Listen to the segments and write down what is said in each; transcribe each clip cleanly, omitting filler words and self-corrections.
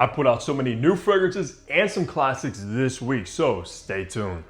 I put out so many new fragrances and some classics this week, so stay tuned.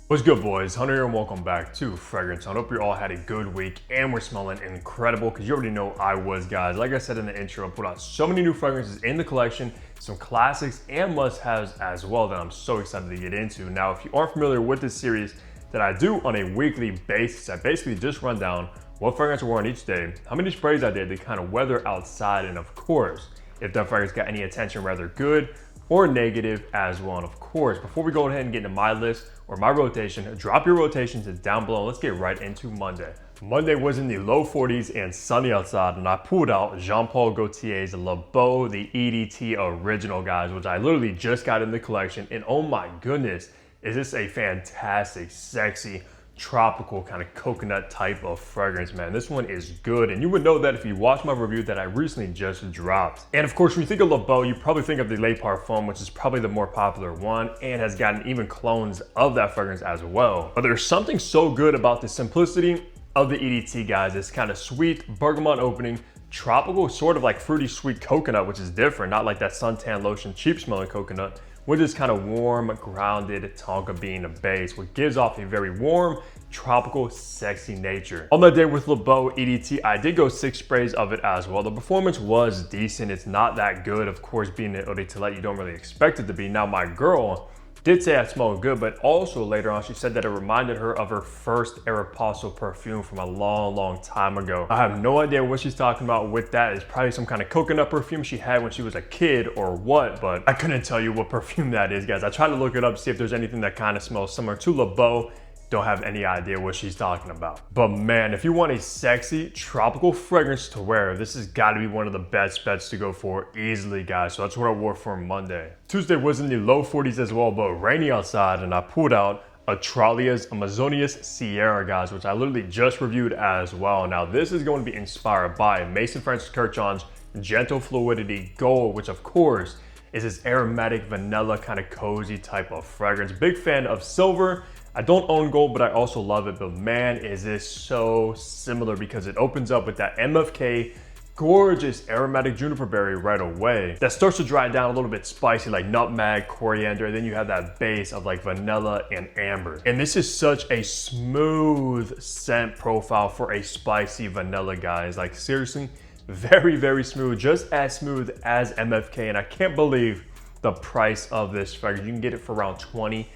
What's good, boys? Hunter here and welcome back to Fragrance Hunt. I hope you all had a good week and we're smelling incredible because you already know I was, guys. Like I said in the intro, I put out so many new fragrances in the collection, some classics and must-haves as well that I'm so excited to get into. Now, if you aren't familiar with this series that I do on a weekly basis, I basically just run down what fragrance I wore on each day, how many sprays I did, the kind of weather outside, and of course, if that fragrance got any attention, rather good or negative as well. And of course, before we go ahead and get into my list or my rotation, drop your rotations down below. Let's get right into Monday. Monday was in the low 40s and sunny outside, and I pulled out Jean Paul Gaultier's Beau the EDT original, guys, which I literally just got in the collection. And oh my goodness, is this a fantastic, sexy, tropical kind of coconut type of fragrance, man. This one is good, and you would know that if you watched my review that I recently just dropped. And of course, when you think of Beau, you probably think of the Le Parfum, which is probably the more popular one and has gotten even clones of that fragrance as well. But there's something so good about the simplicity of the EDT, guys. It's kind of sweet, bergamot opening, tropical, sort of like fruity sweet coconut, which is different, not like that suntan lotion cheap smelling coconut, with this kind of warm, grounded tonka bean base, which gives off a very warm, tropical, sexy nature. On that day with Beau EDT, I did go 6 sprays of it as well. The performance was decent. It's not that good. Of course, being an eau de toilette, you don't really expect it to be. Now, my girl did say I smelled good, but also later on, she said that it reminded her of her first Aeropostale perfume from a long time ago. I have no idea what she's talking about with that. It's probably some kind of coconut perfume she had when she was a kid or what, but I couldn't tell you what perfume that is, guys. I tried to look it up, see if there's anything that kind of smells similar to Beau. Don't have any idea what she's talking about. But man, if you want a sexy tropical fragrance to wear, this has got to be one of the best bets to go for easily, guys. So that's what I wore for Monday. Tuesday was in the low 40s as well, but rainy outside, and I pulled out Australia's Amazonias Sierra, guys, which I literally just reviewed as well. Now, this is going to be inspired by Mason Francis Kurkdjian's Gentle Fluidity Gold, which of course is this aromatic vanilla kind of cozy type of fragrance. Big fan of silver. I don't own gold, but I also love it. But man, is this so similar because it opens up with that MFK gorgeous aromatic juniper berry right away. That starts to dry down a little bit spicy, like nutmeg, coriander. Then you have that base of like vanilla and amber. And this is such a smooth scent profile for a spicy vanilla, guys. Like seriously, very smooth, just as smooth as MFK. And I can't believe the price of this fragrance. You can get it for around $20,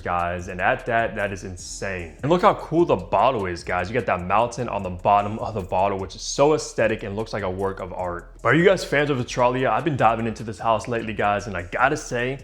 guys, and at that is insane. And look how cool the bottle is, guys. You got that mountain on the bottom of the bottle, which is so aesthetic and looks like a work of art. But are you guys fans of Australia? I've been diving into this house lately, guys, and I gotta say,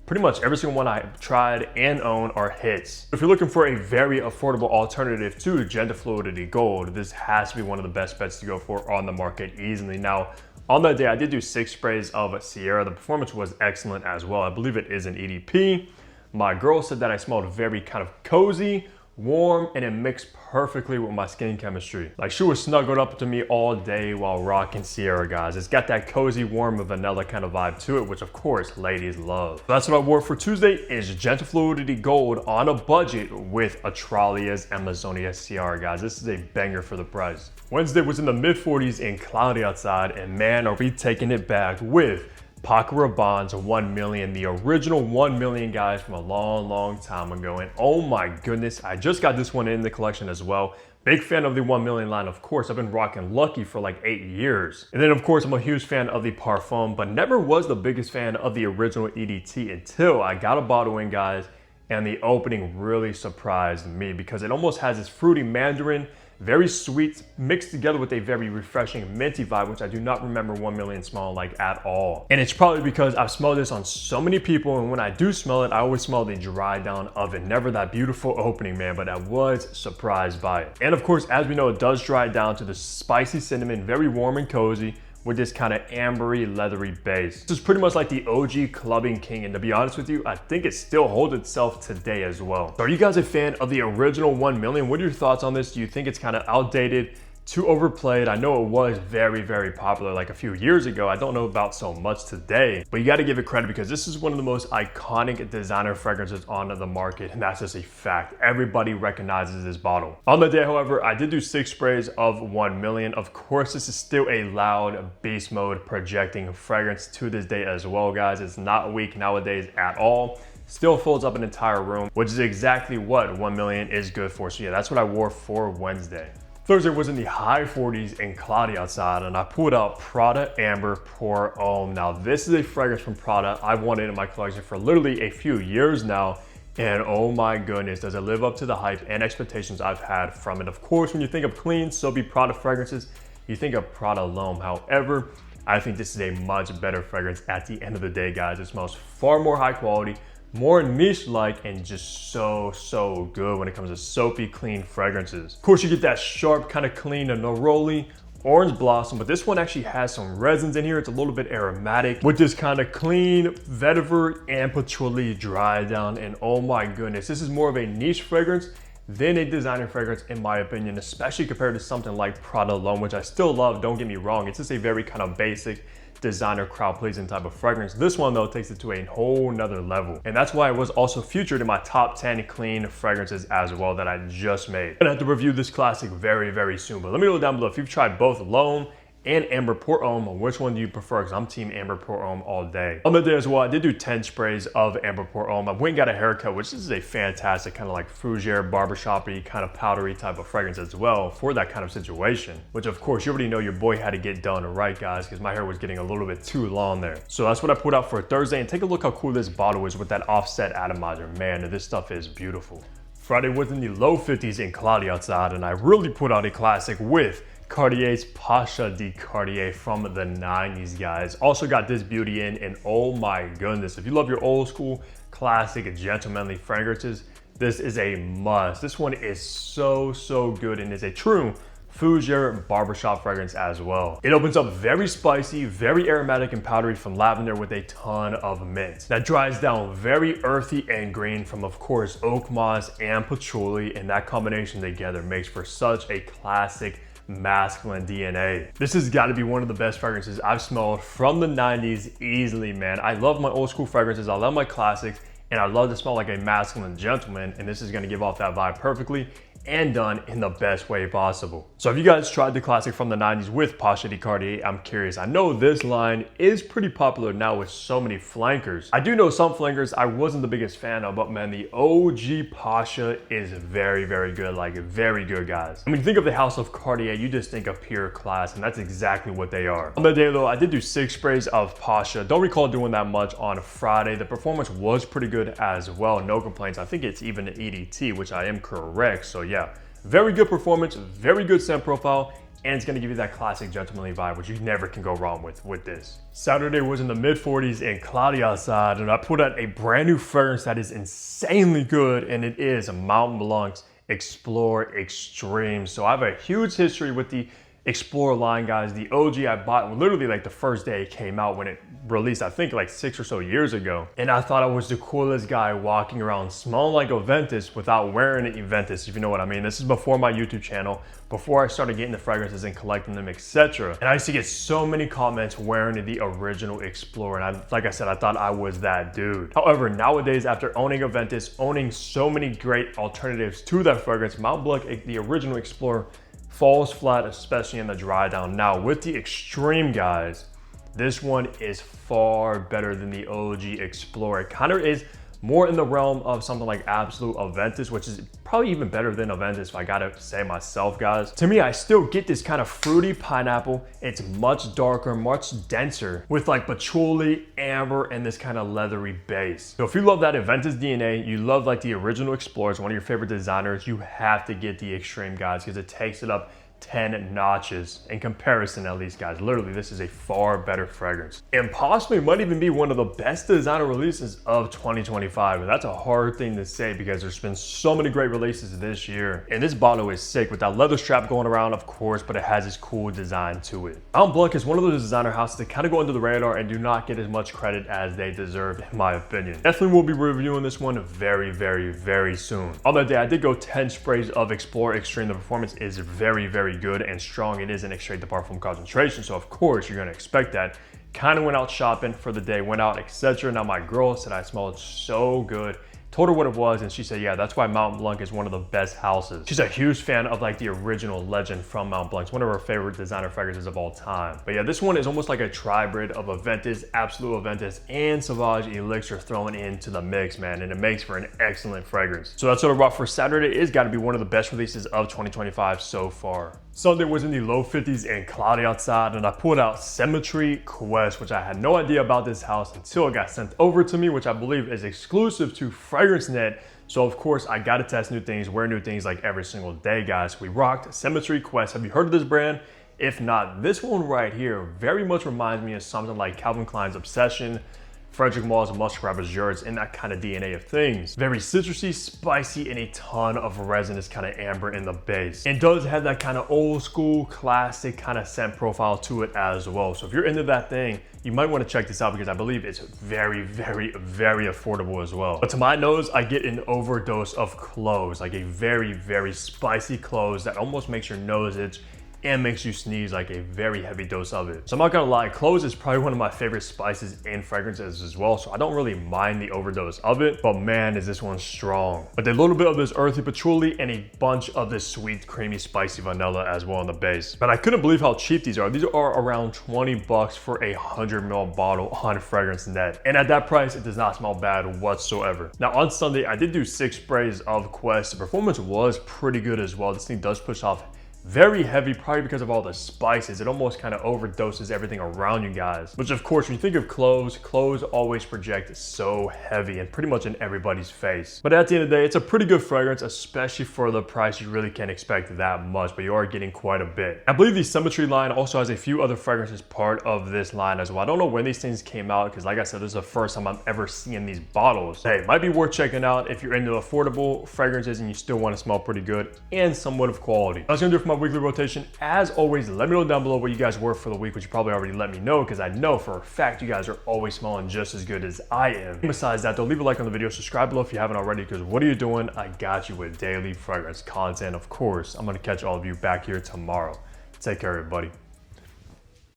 pretty much every single one I've tried and own are hits. If you're looking for a very affordable alternative to Gentle Fluidity Gold, this has to be one of the best bets to go for on the market easily. Now, on that day, I did do 6 sprays of Sierra. The performance was excellent as well. I believe it is an EDP. My girl said that I smelled very kind of cozy, warm, and it mixed perfectly with my skin chemistry. Like she was snuggled up to me all day while rocking Sierra, guys. It's got that cozy, warm, vanilla kind of vibe to it, which of course ladies love. So that's what I wore for Tuesday is Gentle Fluidity Gold on a budget with Australia's Amazonia Sierra, guys. This is a banger for the price. Wednesday was in the mid 40s and cloudy outside, and man, are we taking it back with Paco Rabanne's 1 million, the original 1 million, guys, from a long time ago. And oh my goodness, I just got this one in the collection as well. Big fan of the 1 million line, of course. I've been rocking Lucky for like 8 years. And then of course, I'm a huge fan of the Parfum, but never was the biggest fan of the original EDT until I got a bottle in, guys, and the opening really surprised me because it almost has this fruity mandarin, very sweet, mixed together with a very refreshing minty vibe, which I do not remember 1 million smelling like at all. And it's probably because I've smelled this on so many people, and when I do smell it, I always smell the dry down of it. Never that beautiful opening, man, but I was surprised by it. And of course, as we know, it does dry down to the spicy cinnamon, very warm and cozy, with this kind of ambery, leathery base. This is pretty much like the OG Clubbing King, and to be honest with you, I think it still holds itself today as well. So are you guys a fan of the original 1 million? What are your thoughts on this? Do you think it's kind of outdated, too overplayed. I know it was very, very popular like a few years ago. I don't know about so much today, but you got to give it credit because this is one of the most iconic designer fragrances on the market, and that's just a fact. Everybody recognizes this bottle. On the day, however, I did do 6 sprays of 1 million. Of course, this is still a loud beast mode projecting fragrance to this day as well, guys. It's not weak nowadays at all. Still fills up an entire room, which is exactly what 1 million is good for. So yeah, that's what I wore for Wednesday. Thursday was in the high 40s and cloudy outside, and I pulled out Prada Amber Pour Homme. Now this is a fragrance from Prada I've wanted in my collection for literally a few years now, and oh my goodness, does it live up to the hype and expectations I've had from it. Of course, when you think of clean, soapy Prada fragrances, you think of Prada L'Homme. However, I think this is a much better fragrance at the end of the day, guys. It smells far more high quality, more niche-like, and just so good when it comes to soapy, clean fragrances. Of course, you get that sharp kind of clean and neroli, orange blossom, but this one actually has some resins in here. It's a little bit aromatic with this kind of clean vetiver and patchouli dry down. And oh my goodness, this is more of a niche fragrance than a designer fragrance in my opinion, especially compared to something like Prada L'Homme, which I still love, don't get me wrong. It's just a very kind of basic designer crowd pleasing type of fragrance. This one though takes it to a whole nother level, and that's why it was also featured in my top 10 clean fragrances as well that I just made. And I have to review this classic very soon, but let me know down below if you've tried both L'Homme and Amber Pour Homme, which one do you prefer? Because I'm team Amber Pour Homme all day. On the day as well, I did do 10 sprays of Amber Pour Homme. I went and got a haircut, which is a fantastic kind of like fougere, barbershop-y, kind of powdery type of fragrance as well for that kind of situation, which of course you already know your boy had to get done right, guys, because my hair was getting a little bit too long there. So that's what I put out for Thursday, and take a look how cool this bottle is with that offset atomizer. Man, this stuff is beautiful. Friday was in the low 50s and cloudy outside, and I really put out a classic with Cartier's Pasha de Cartier from the 90s, guys. Also got this beauty in, and oh my goodness, if you love your old school, classic, gentlemanly fragrances, this is a must. This one is so good, and is a true fougere barbershop fragrance as well. It opens up very spicy, very aromatic and powdery from lavender with a ton of mint. That dries down very earthy and green from, of course, oak moss and patchouli, and that combination together makes for such a classic masculine DNA. This has got to be one of the best fragrances I've smelled from the 90s easily, man. I love my old school fragrances, I love my classics, and I love to smell like a masculine gentleman, and this is going to give off that vibe perfectly and done in the best way possible. So if you guys tried the classic from the 90s with Pasha de Cartier, I'm curious. I know this line is pretty popular now with so many flankers. I do know some flankers I wasn't the biggest fan of, but man, the OG Pasha is very good, like very good, guys. I mean, think of the house of Cartier, you just think of pure class, and that's exactly what they are. On the day though, I did do 6 sprays of Pasha. Don't recall doing that much on Friday. The performance was pretty good as well, no complaints. I think it's even an EDT, which I am correct, so yeah. Very good performance, very good scent profile, and it's gonna give you that classic gentlemanly vibe, which you never can go wrong with this. Saturday was in the mid 40s and cloudy outside, and I put out a brand new fragrance that is insanely good, and it is Mont Blanc's Explore Extreme. So I have a huge history with the Explore line, guys. The OG I bought literally like the first day it came out when it released, I think like 6 or so years ago. And I thought I was the coolest guy walking around smelling like aventus without wearing an aventus, if you know what I mean. This is before my YouTube channel, before I started getting the fragrances and collecting them, etc. And I used to get so many comments wearing the original Explore, and like I said, I thought I was that dude. However, nowadays, after owning aventus, owning so many great alternatives to that fragrance, Mont Blanc, the original Explore, falls flat, especially in the dry down. Now with the Extreme, guys, this one is far better than the OG Explorer. It kind of is more in the realm of something like Absolute Aventus, which is probably even better than Aventus if I gotta say myself, guys. To me, I still get this kind of fruity pineapple. It's much darker, much denser with like patchouli, amber, and this kind of leathery base. So if you love that Aventus DNA, you love like the original Explorers, one of your favorite designers, you have to get the Extreme, guys, because it takes it up 10 notches in comparison, at least, guys. Literally, this is a far better fragrance, and possibly might even be one of the best designer releases of 2025. And that's a hard thing to say because there's been so many great releases this year, and this bottle is sick with that leather strap going around, of course, but it has this cool design to it. Mont Blanc is one of those designer houses that kind of go under the radar and do not get as much credit as they deserve, in my opinion. Definitely will be reviewing this one very soon. On that day, I did go 10 sprays of Explore Extreme. The performance is very very good and strong it is in extrait de parfum concentration. So of course you're gonna expect that. Kind of went out shopping for the day, went out, etc. Now my girl said I smelled so good. Told her what it was and she said, yeah, that's why Mont Blanc is one of the best houses. She's a huge fan of like the original legend from Mont Blanc. It's one of her favorite designer fragrances of all time. But yeah, this one is almost like a tribrid of aventus, absolute aventus, and sauvage elixir thrown into the mix, man. And it makes for an excellent fragrance. So that's what I brought for Saturday. It's gotta be one of the best releases of 2025 so far. Sunday was in the low 50s and cloudy outside, and I pulled out Symmetry Quest, which I had no idea about this house until it got sent over to me, which I believe is exclusive to FragranceNet. So of course I gotta test new things, wear new things like every single day, guys. We rocked Symmetry Quest. Have you heard of this brand? If not, this one right here very much reminds me of something like Calvin Klein's Obsession, Frederic Maull's Muscat Azure. It's in that kind of DNA of things. Very citrusy, spicy, and a ton of resinous kind of amber in the base. It does have that kind of old school, classic kind of scent profile to it as well. So if you're into that thing, you might want to check this out because I believe it's very, very, very affordable as well. But to my nose, I get an overdose of cloves, like a very, very spicy cloves that almost makes your nose itch and makes you sneeze, like a very heavy dose of it. So I'm not gonna lie, cloves is probably one of my favorite spices and fragrances as well, so I don't really mind the overdose of it, but man, is this one strong. But a little bit of this earthy patchouli and a bunch of this sweet, creamy, spicy vanilla as well in the base. But I couldn't believe how cheap these are. These are around 20 bucks for a 100 ml bottle on FragranceNet. And at that price, it does not smell bad whatsoever. Now on Sunday, I did do 6 sprays of Quest. The performance was pretty good as well. This thing does push off very heavy, probably because of all the spices. It almost kind of overdoses everything around you guys. Which of course, when you think of cloves always project so heavy and pretty much in everybody's face. But at the end of the day, it's a pretty good fragrance, especially for the price. You really can't expect that much, but you are getting quite a bit. I believe the Symmetry line also has a few other fragrances part of this line as well. I don't know when these things came out because like I said, this is the first time I'm ever seeing these bottles. Hey, it might be worth checking out if you're into affordable fragrances and you still want to smell pretty good and somewhat of quality. That's gonna do it for my weekly rotation. As always, let me know down below what you guys were for the week, which you probably already let me know because I know for a fact you guys are always smelling just as good as I am. And besides that though, leave a like on the video, subscribe below if you haven't already, because what are you doing? I got you with daily fragrance content. Of course, I'm gonna catch all of you back here tomorrow. Take care, everybody.